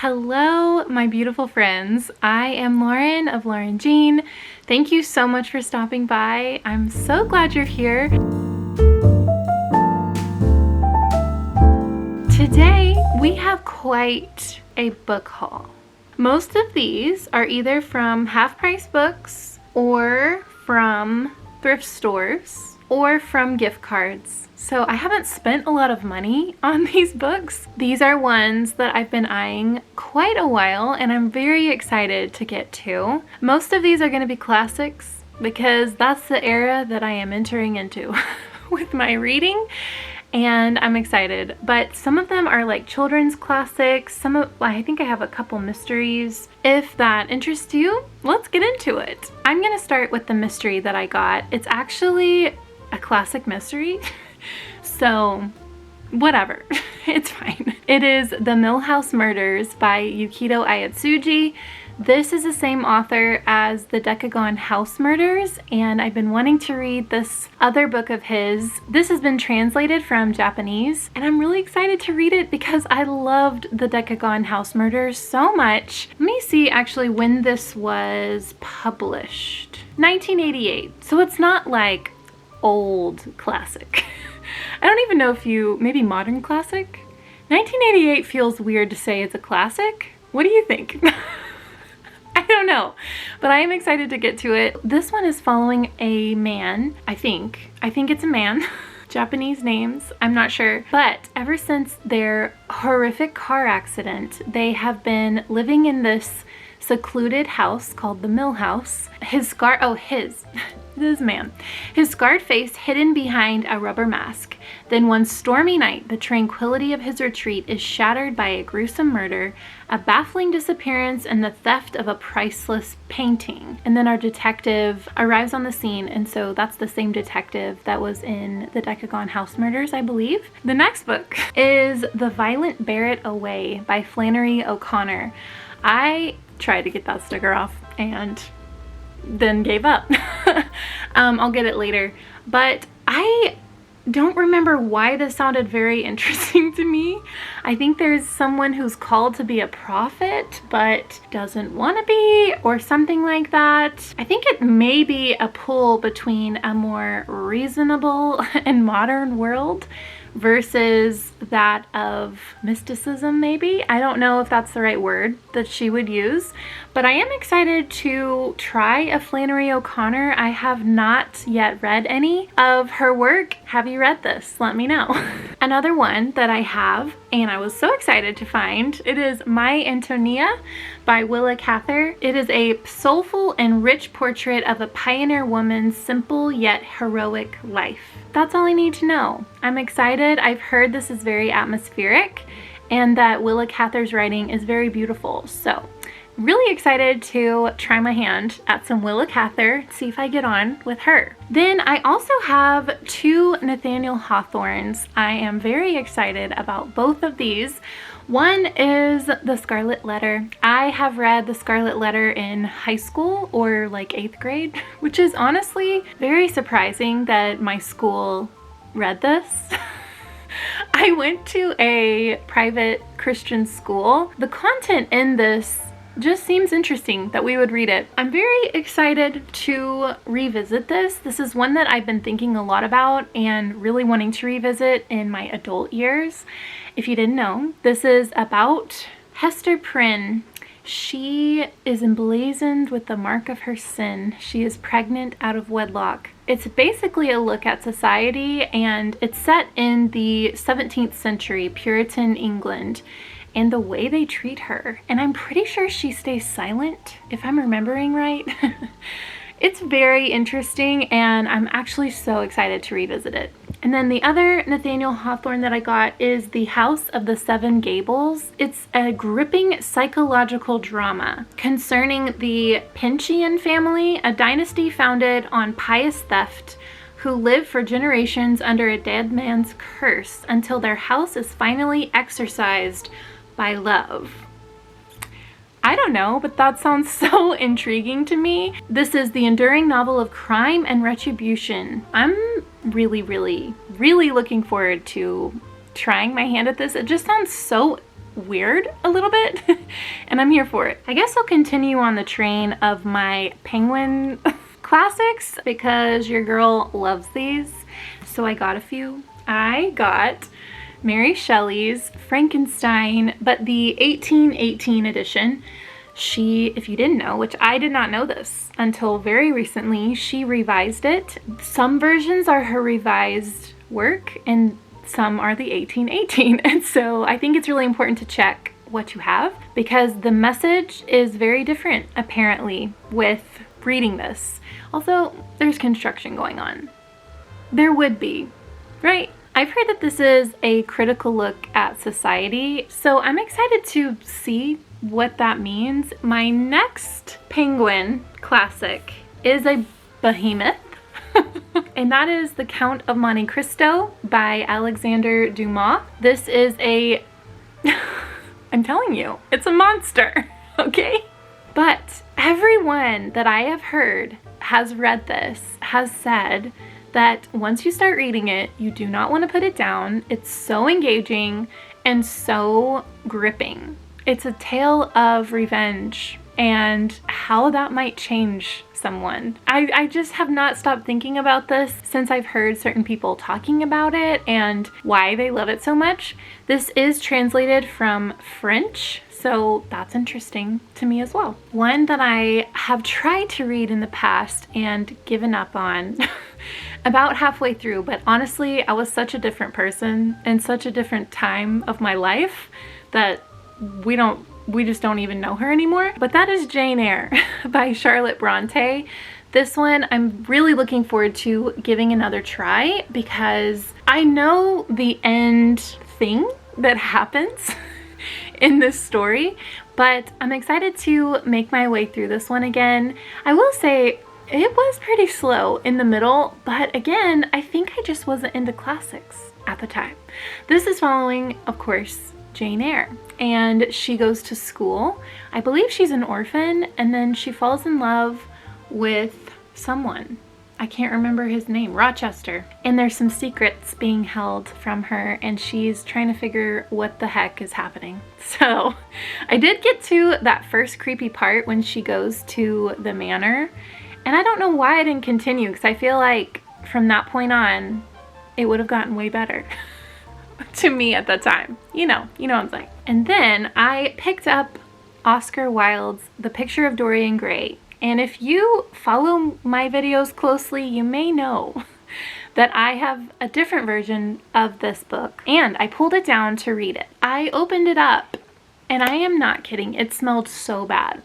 Hello, my beautiful friends. I am Lauren of Lauren Jean. Thank you so much for stopping by. I'm so glad you're here. Today, we have quite a book haul. Most of these are either from half-price books or from thrift stores or from gift cards. So I haven't spent a lot of money on these books. These are ones that I've been eyeing quite a while and I'm very excited to get to. Most of these are going to be classics because that's the era that I am entering into with my reading. And I'm excited, but some of them are like children's classics. I think I have a couple mysteries. If that interests you, let's get into it. I'm gonna start with the mystery that I got. It's actually a classic mystery, so whatever, it's fine. It is The Mill House Murders by Yukito Ayatsuji. This is the same author as the Decagon House Murders, and I've been wanting to read this other book of his. This has been translated from Japanese, and I'm really excited to read it because I loved the Decagon House Murders so much. Let me see actually when this was published. 1988, so it's not like old classic. I don't even know if maybe modern classic? 1988 feels weird to say it's a classic. What do you think? I don't know, but I am excited to get to it. This one is following a man, I think it's a man. Japanese names, I'm not sure. But ever since their horrific car accident, they have been living in this secluded house called the Mill House. His scarred face hidden behind a rubber mask. Then one stormy night, the tranquility of his retreat is shattered by a gruesome murder, a baffling disappearance, and the theft of a priceless painting. And then our detective arrives on the scene, and so that's the same detective that was in the Decagon House Murders, I believe. The next book is The Violent Bear It Away by Flannery O'Connor. I tried to get that sticker off and then gave up. I'll get it later, but I don't remember why this sounded very interesting to me. I think there's someone who's called to be a prophet but doesn't want to be, or something like that. I think it may be a pull between a more reasonable and modern world versus that of mysticism, maybe. I don't know if that's the right word that she would use, but I am excited to try a Flannery O'Connor. I have not yet read any of her work. Have you read this? Let me know. Another one that I have, and I was so excited to find, it is My Antonia by Willa Cather. It is a soulful and rich portrait of a pioneer woman's simple yet heroic life. That's all I need to know. I'm excited. I've heard this is very atmospheric and that Willa Cather's writing is very beautiful. So really excited to try my hand at some Willa Cather, see if I get on with her. Then I also have two Nathaniel Hawthornes. I am very excited about both of these. One is The Scarlet Letter. I have read The Scarlet Letter in high school or like 8th grade, which is honestly very surprising that my school read this. I went to a private Christian school. The content in this just seems interesting that we would read it. I'm very excited to revisit this. This is one that I've been thinking a lot about and really wanting to revisit in my adult years. If you didn't know, this is about Hester Prynne. She is emblazoned with the mark of her sin. She is pregnant out of wedlock. It's basically a look at society, and it's set in the 17th century Puritan England and the way they treat her. And I'm pretty sure she stays silent, if I'm remembering right. It's very interesting, and I'm actually so excited to revisit it. And then the other Nathaniel Hawthorne that I got is The House of the Seven Gables. It's a gripping psychological drama concerning the Pincian family, a dynasty founded on pious theft, who live for generations under a dead man's curse until their house is finally exorcised by love. I don't know, but that sounds so intriguing to me. This is the enduring novel of crime and retribution. I'm really looking forward to trying my hand at this. It just sounds so weird a little bit, and I'm here for it. I guess I'll continue on the train of my penguin classics because your girl loves these. So I got a few. I got Mary Shelley's Frankenstein, but the 1818 edition. She, if you didn't know, which I did not know this until very recently, she revised it. Some versions are her revised work and some are the 1818. And so I think it's really important to check what you have because the message is very different apparently with reading this. Also, there's construction going on. There would be, right? I've heard that this is a critical look at society, so I'm excited to see what that means. My next penguin classic is a behemoth, and that is The Count of Monte Cristo by Alexander Dumas. This is a, I'm telling you, it's a monster, okay? But everyone that I have heard has read this, has said that once you start reading it, you do not want to put it down. It's so engaging and so gripping. It's a tale of revenge and how that might change someone. I just have not stopped thinking about this since I've heard certain people talking about it and why they love it so much. This is translated from French, so that's interesting to me as well. One that I have tried to read in the past and given up on about halfway through, but honestly, I was such a different person in such a different time of my life that we just don't even know her anymore. But that is Jane Eyre by Charlotte Bronte. This one I'm really looking forward to giving another try because I know the end thing that happens in this story, but I'm excited to make my way through this one again. I will say it was pretty slow in the middle, but again, I think I just wasn't into classics at the time. This is following, of course, Jane Eyre, and she goes to school. I believe she's an orphan, and then she falls in love with someone. I can't remember his name, Rochester. And there's some secrets being held from her, and she's trying to figure what the heck is happening. So I did get to that first creepy part when she goes to the manor, and I don't know why I didn't continue because I feel like from that point on, it would have gotten way better. To me at the time. You know what I'm saying. And then I picked up Oscar Wilde's The Picture of Dorian Gray. And if you follow my videos closely, you may know that I have a different version of this book. And I pulled it down to read it. I opened it up, and I am not kidding, it smelled so bad.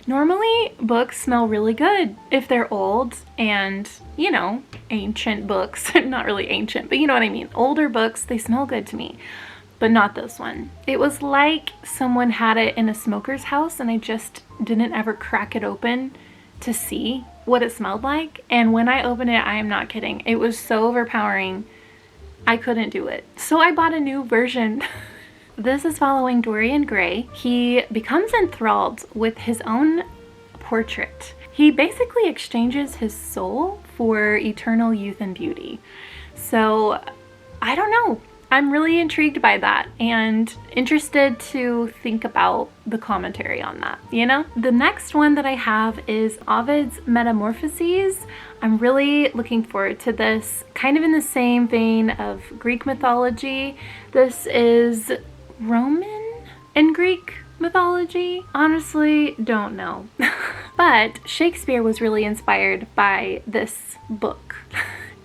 Normally, books smell really good if they're old and, you know, ancient books. Not really ancient, but you know what I mean. Older books, they smell good to me, but not this one. It was like someone had it in a smoker's house and I just didn't ever crack it open to see what it smelled like. And when I opened it, I am not kidding, it was so overpowering, I couldn't do it. So I bought a new version. This is following Dorian Gray. He becomes enthralled with his own portrait. He basically exchanges his soul for eternal youth and beauty. So I don't know. I'm really intrigued by that and interested to think about the commentary on that, you know? The next one that I have is Ovid's Metamorphoses. I'm really looking forward to this, kind of in the same vein of Greek mythology. This is Roman and Greek mythology? Honestly, don't know. But Shakespeare was really inspired by this book.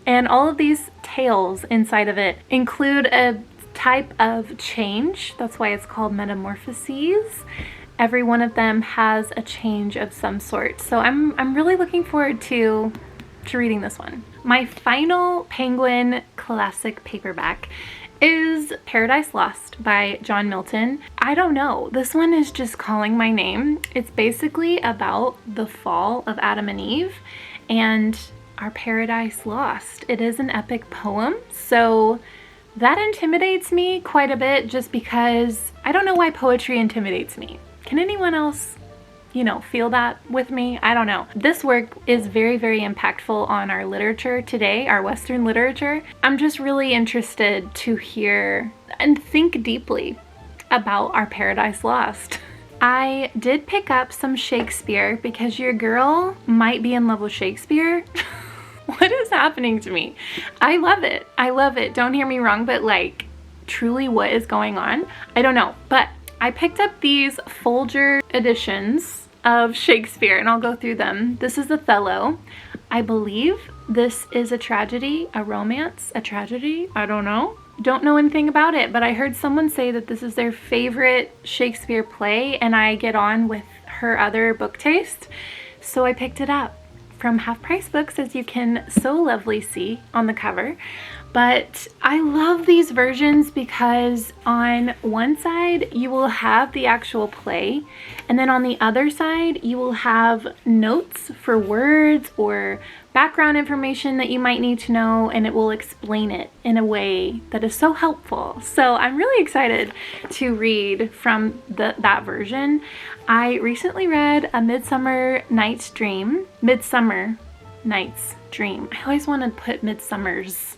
And all of these tales inside of it include a type of change. That's why it's called Metamorphoses. Every one of them has a change of some sort. So I'm really looking forward to reading this one. My final Penguin classic paperback is Paradise Lost by John Milton. I don't know, this one is just calling my name. It's basically about the fall of Adam and Eve and our paradise lost. It is an epic poem, so that intimidates me quite a bit just because I don't know why poetry intimidates me. Can anyone else, you know, feel that with me? I don't know. This work is very, very impactful on our literature today, our Western literature. I'm just really interested to hear and think deeply about our Paradise Lost. I did pick up some Shakespeare because your girl might be in love with Shakespeare. What is happening to me? I love it. I love it. Don't hear me wrong, but like, truly what is going on? I don't know. But I picked up these Folger editions of Shakespeare, and I'll go through them. This is Othello. I believe this is a tragedy, a romance, a tragedy. I don't know. Don't know anything about it, but I heard someone say that this is their favorite Shakespeare play, and I get on with her other book taste, so I picked it up from Half Price Books, as you can so lovely see on the cover. But I love these versions because on one side you will have the actual play, and then on the other side you will have notes for words or background information that you might need to know, and it will explain it in a way that is so helpful. So I'm really excited to read from that version. I recently read A Midsummer Night's Dream. Midsummer Night's Dream. I always want to put Midsummer's.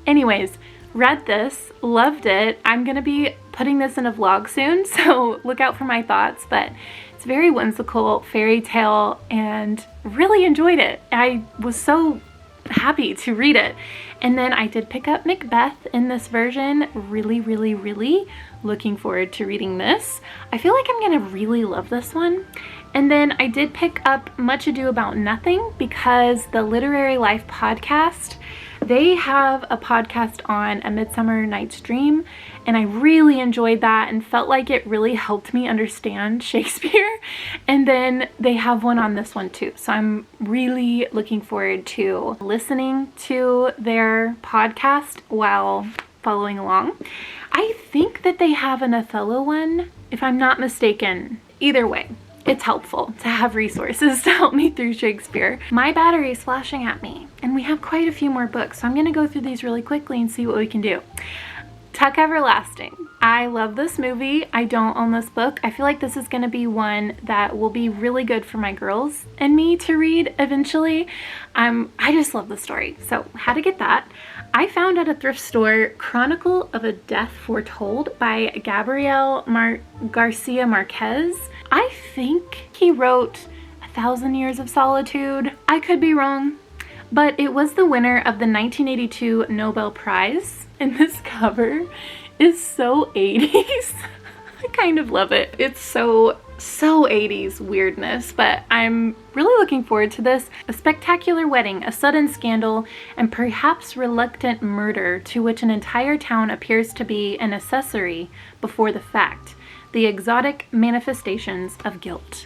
Anyways, read this, loved it. I'm gonna be putting this in a vlog soon, so look out for my thoughts, but it's very whimsical, fairy tale, and really enjoyed it. I was so happy to read it. And then I did pick up Macbeth in this version. Really, really, really looking forward to reading this. I feel like I'm gonna really love this one. And then I did pick up Much Ado About Nothing because the Literary Life podcast, they have a podcast on A Midsummer Night's Dream, and I really enjoyed that and felt like it really helped me understand Shakespeare. And then they have one on this one too. So I'm really looking forward to listening to their podcast while following along. I think that they have an Othello one, if I'm not mistaken. Either way, it's helpful to have resources to help me through Shakespeare. My battery is flashing at me, and we have quite a few more books, so I'm gonna go through these really quickly and see what we can do. Tuck Everlasting. I love this movie. I don't own this book. I feel like this is gonna be one that will be really good for my girls and me to read eventually. I just love the story, so had to get that. I found at a thrift store Chronicle of a Death Foretold by Gabriel Garcia Marquez. I think he wrote 1,000 Years of Solitude. I could be wrong, but it was the winner of the 1982 Nobel Prize, and this cover is so 80s. I kind of love it. It's so 80s weirdness, but I'm really looking forward to this. A spectacular wedding, a sudden scandal, and perhaps reluctant murder to which an entire town appears to be an accessory before the fact. The exotic manifestations of guilt.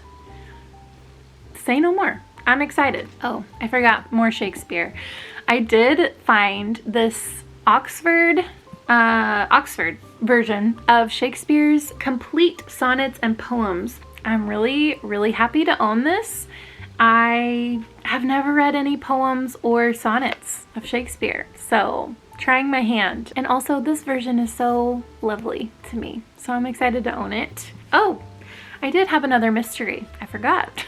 Say no more. I'm excited. Oh, I forgot more Shakespeare. I did find this Oxford version of Shakespeare's complete sonnets and poems. I'm really, really happy to own this. I have never read any poems or sonnets of Shakespeare, so trying my hand. And also this version is so lovely to me, so I'm excited to own it. Oh, I did have another mystery. I forgot.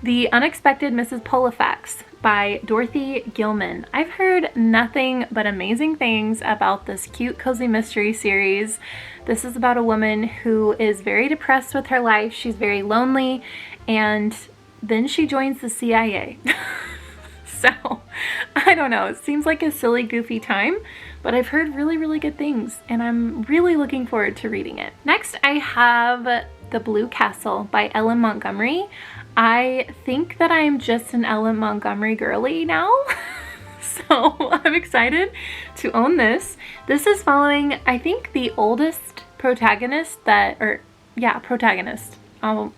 The Unexpected Mrs. Polifax by Dorothy Gilman. I've heard nothing but amazing things about this cute, cozy mystery series. This is about a woman who is very depressed with her life. She's very lonely, and then she joins the CIA. So, I don't know. It seems like a silly, goofy time, but I've heard really, really good things, and I'm really looking forward to reading it. Next, I have The Blue Castle by Ellen Montgomery. I think that I'm just an Ellen Montgomery girly now, so I'm excited to own this. This is following, I think, the oldest protagonist protagonist. Oh,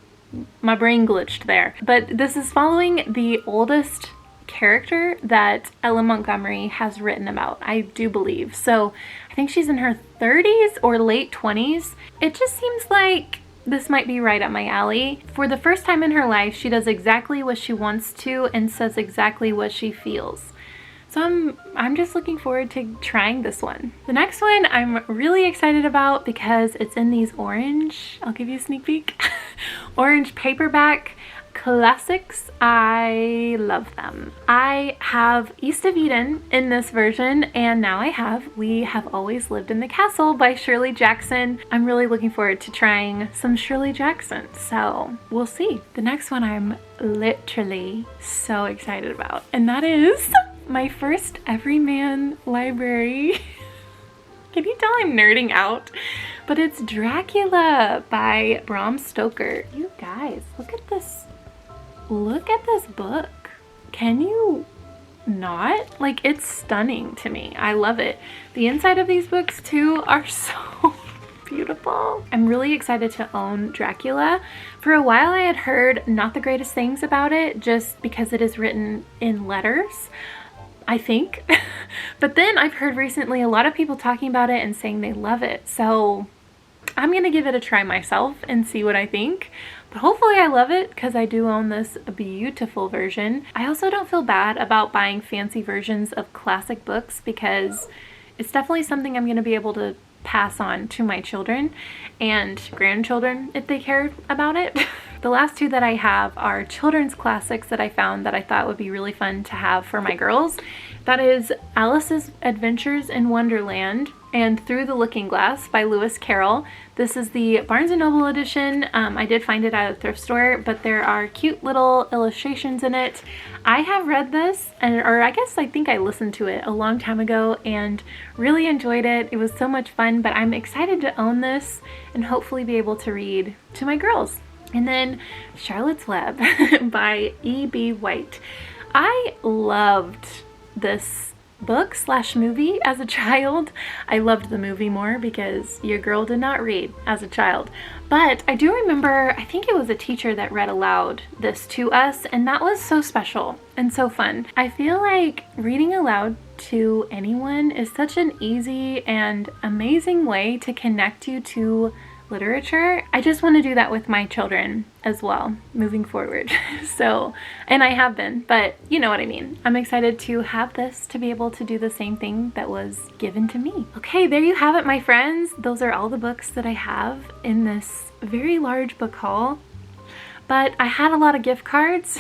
my brain glitched there. But this is following the oldest character that Ellen Montgomery has written about, I do believe. So I think she's in her 30s or late 20s. It just seems like this might be right up my alley. For the first time in her life, she does exactly what she wants to and says exactly what she feels. So I'm just looking forward to trying this one. The next one I'm really excited about because it's in these orange, I'll give you a sneak peek, orange paperback. classics. I love them. I have East of Eden in this version, and now I have We Have Always Lived in the Castle by Shirley Jackson. I'm really looking forward to trying some Shirley Jackson, so we'll see. The next one I'm literally so excited about, and that is my first Everyman library. Can you tell I'm nerding out? But it's Dracula by Bram Stoker. You guys, look at this. Look at this book. Can you not? Like, it's stunning to me. I love it. The inside of these books too are so beautiful. I'm really excited to own Dracula. For a while I had heard not the greatest things about it just because it is written in letters, I think. But then I've heard recently a lot of people talking about it and saying they love it. So I'm gonna give it a try myself and see what I think. But hopefully I love it because I do own this beautiful version. I also don't feel bad about buying fancy versions of classic books because it's definitely something I'm gonna be able to pass on to my children and grandchildren if they care about it. The last two that I have are children's classics that I found that I thought would be really fun to have for my girls. That is Alice's Adventures in Wonderland and Through the Looking Glass by Lewis Carroll. This is the Barnes & Noble edition. I did find it at a thrift store, but there are cute little illustrations in it. I have read this, or I guess I think I listened to it a long time ago and really enjoyed it. It was so much fun, but I'm excited to own this and hopefully be able to read to my girls. And then Charlotte's Web by E.B. White. I loved this book / movie as a child. I loved the movie more because your girl did not read as a child. But I do remember, I think it was a teacher that read aloud this to us, and that was so special and so fun. I feel like reading aloud to anyone is such an easy and amazing way to connect you to literature. I just want to do that with my children as well moving forward. So, and I have been, but you know what I mean. I'm excited to have this to be able to do the same thing that was given to me. Okay, there you have it, my friends. Those are all the books that I have in this very large book haul. But I had a lot of gift cards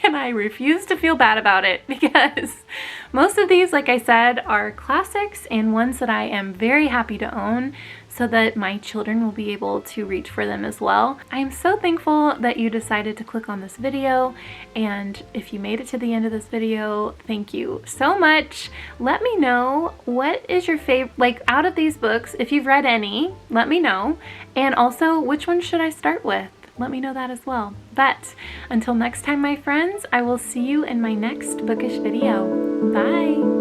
and I refuse to feel bad about it because most of these, like I said, are classics and ones that I am very happy to own so that my children will be able to reach for them as well. I am so thankful that you decided to click on this video, and if you made it to the end of this video, thank you so much. Let me know what is your favorite, like out of these books, if you've read any, let me know, and also which one should I start with? Let me know that as well. But until next time, my friends, I will see you in my next bookish video. Bye!